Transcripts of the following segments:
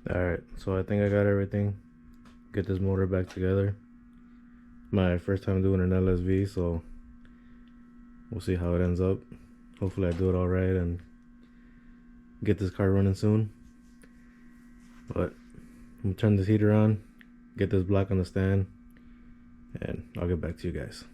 Alright, so I think I got everything. Get this motor back together. My first time doing an LSV, so we'll see how it ends up. Hopefully I do it alright and get this car running soon. But I'm gonna turn this heater on, get this block on the stand, and I'll get back to you guys.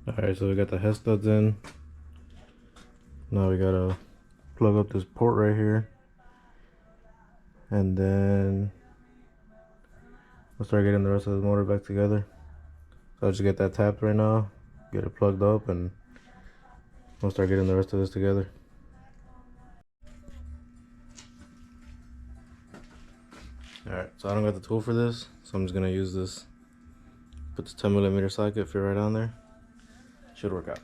Alright, so we got the head studs in. Now we gotta plug up this port right here. And then we'll start getting the rest of the motor back together. So I'll just get that tapped right now, get it plugged up, and we'll start getting the rest of this together. Alright, so I don't got the tool for this, so I'm just gonna use this. Put the 10mm socket, fit right on there. Should work out.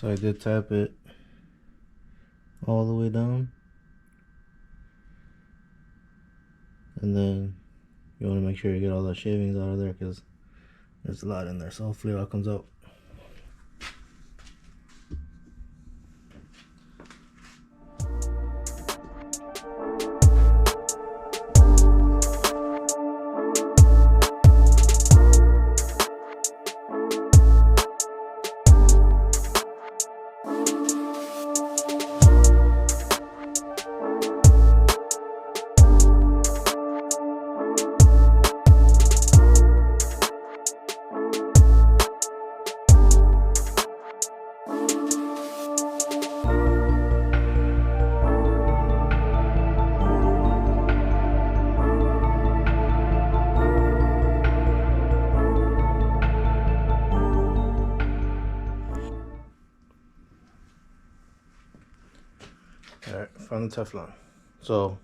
So I did tap it all the way down, and then you want to make sure you get all the shavings out of there because there's a lot in there, so hopefully it all comes out. Alright, found the Teflon. So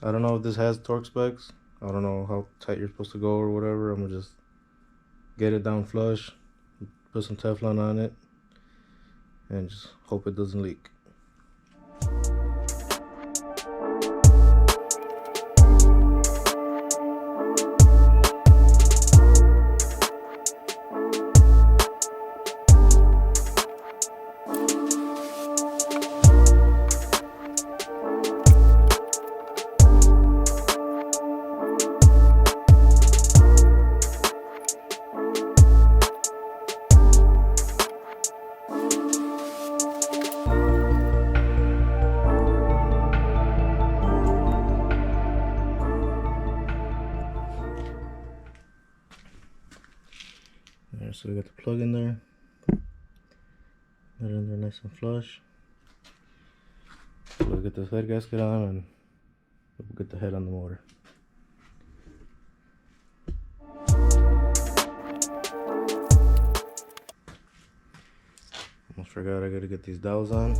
I don't know if this has torque specs. I don't know how tight you're supposed to go or whatever. I'm gonna just get it down flush, put some Teflon on it, and just hope it doesn't leak. Alright, so we got the plug in there. Get it in there nice and flush. So we'll get this head gasket on and we'll get the head on the motor. Almost forgot I gotta get these dowels on.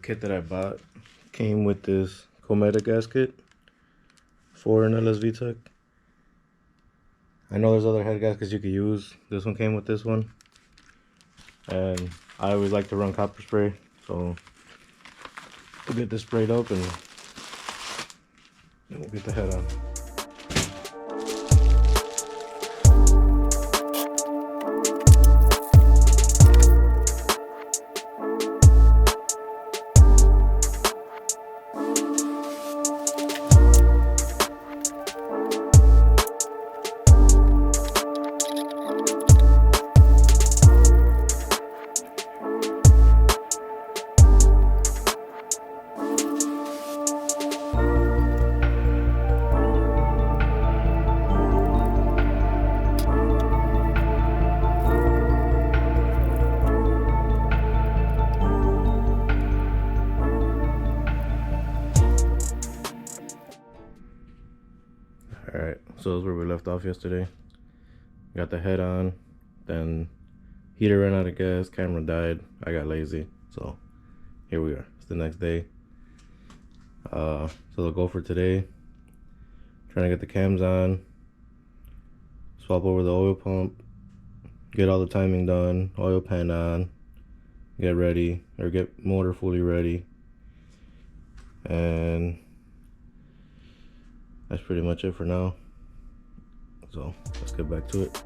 Kit that I bought came with this Cometa gasket for an LSV Tech. I know there's other head gaskets you could use. This one came with this one. And I always like to run copper spray, so we'll get this sprayed up and we'll get the head on. Alright, so that's where we left off yesterday. Got the head on, then heater ran out of gas, camera died, I got lazy, so here we are. It's the next day. So the goal for today, trying to get the cams on, swap over the oil pump, get all the timing done, oil pan on, get ready, or get motor fully ready, and that's pretty much it for now. So let's get back to it.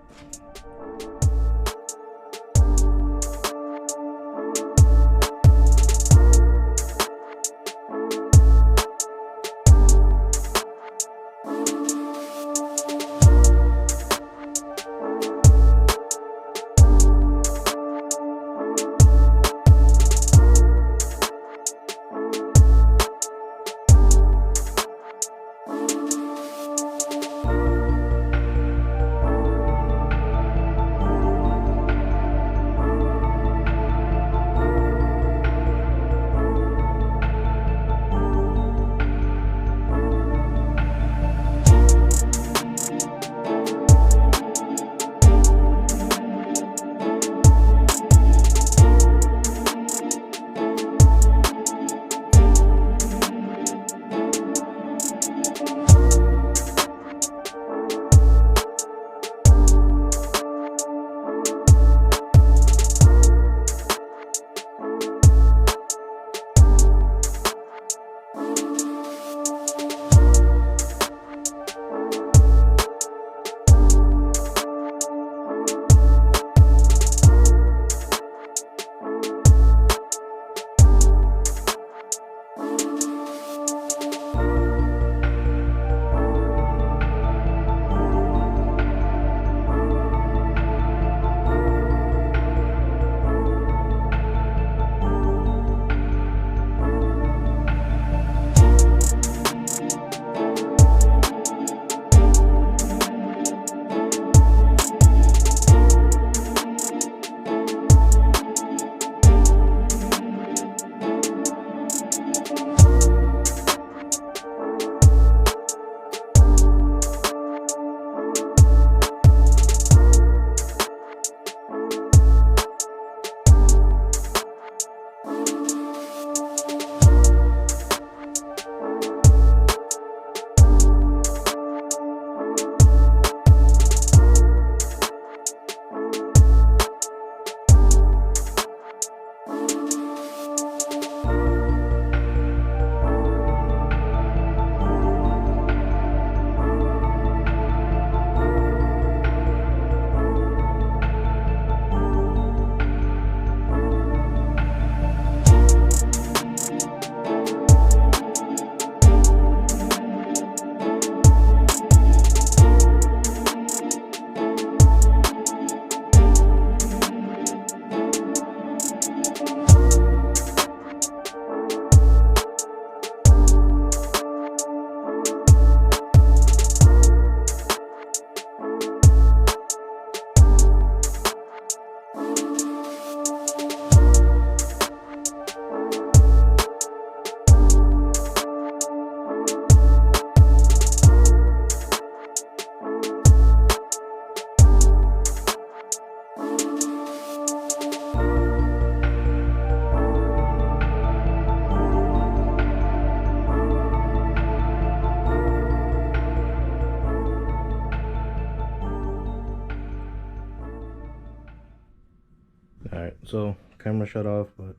Alright, so camera shut off, but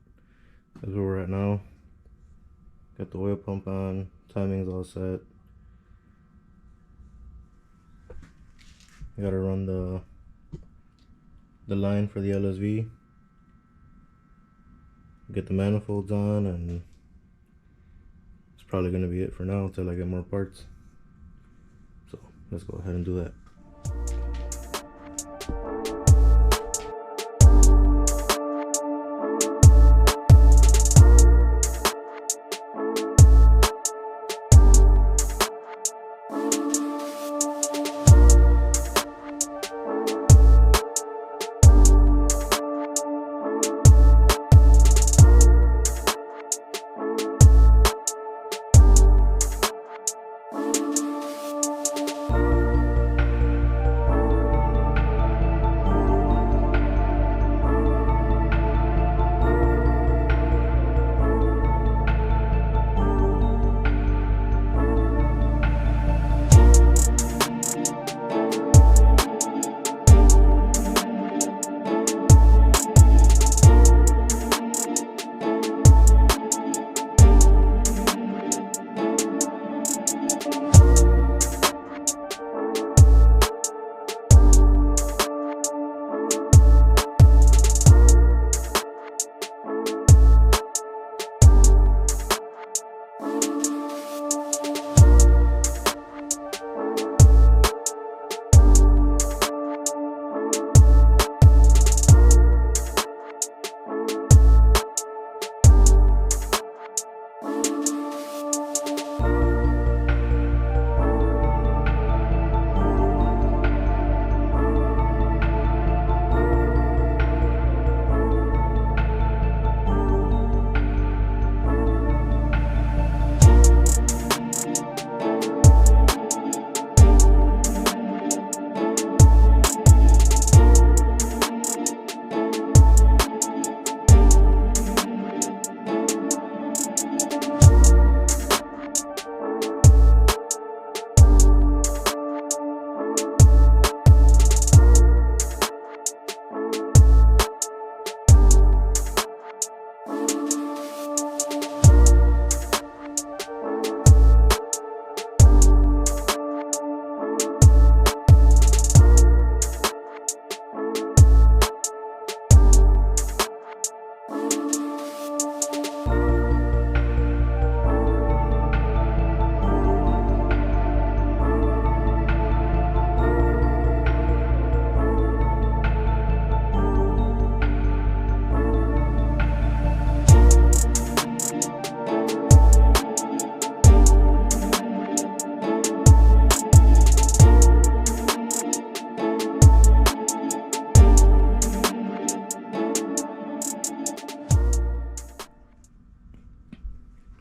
that's where we're at now. Got the oil pump on, timing's all set. I gotta run the line for the LSV, get the manifolds on, and it's probably gonna be it for now until I get more parts. So let's go ahead and do that.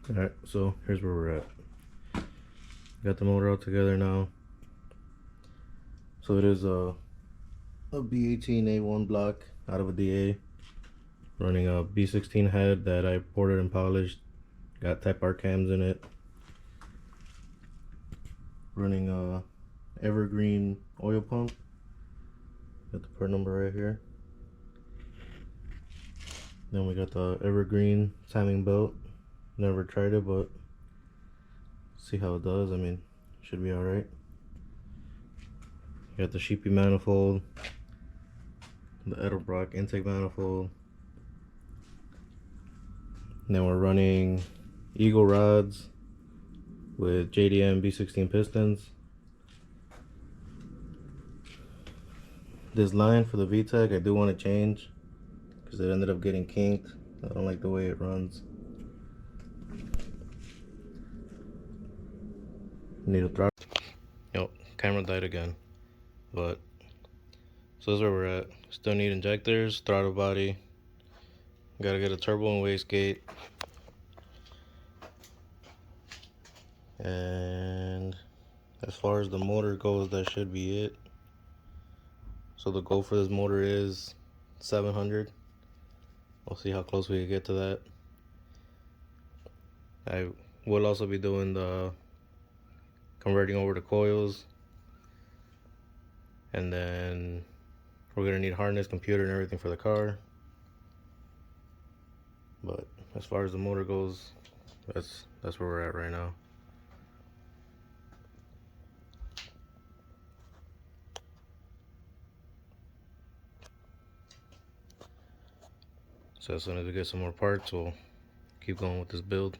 Alright, so here's where we're at. Got the motor all together now. So it is a B18A1 block out of a DA, running a B16 head that I ported and polished. Got Type R cams in it. Running a Evergreen oil pump. Got the part number right here. Then we got the Evergreen timing belt. Never tried it, but see how it does. I mean, should be alright. Got the Sheepy manifold, the Edelbrock intake manifold. Then we're running Eagle rods with JDM B16 pistons. This line for the VTEC I do want to change because it ended up getting kinked. I don't like the way it runs. Need a throttle. Yep, camera died again. But so that's where we're at. Still need injectors, throttle body. Gotta get a turbo and wastegate. And as far as the motor goes, that should be it. So the goal for this motor is 700. We'll see how close we can get to that. I will also be doing the converting over to coils, and then we're gonna need harness, computer, and everything for the car. But as far as the motor goes, that's where we're at right now. So as soon as we get some more parts, we'll keep going with this build.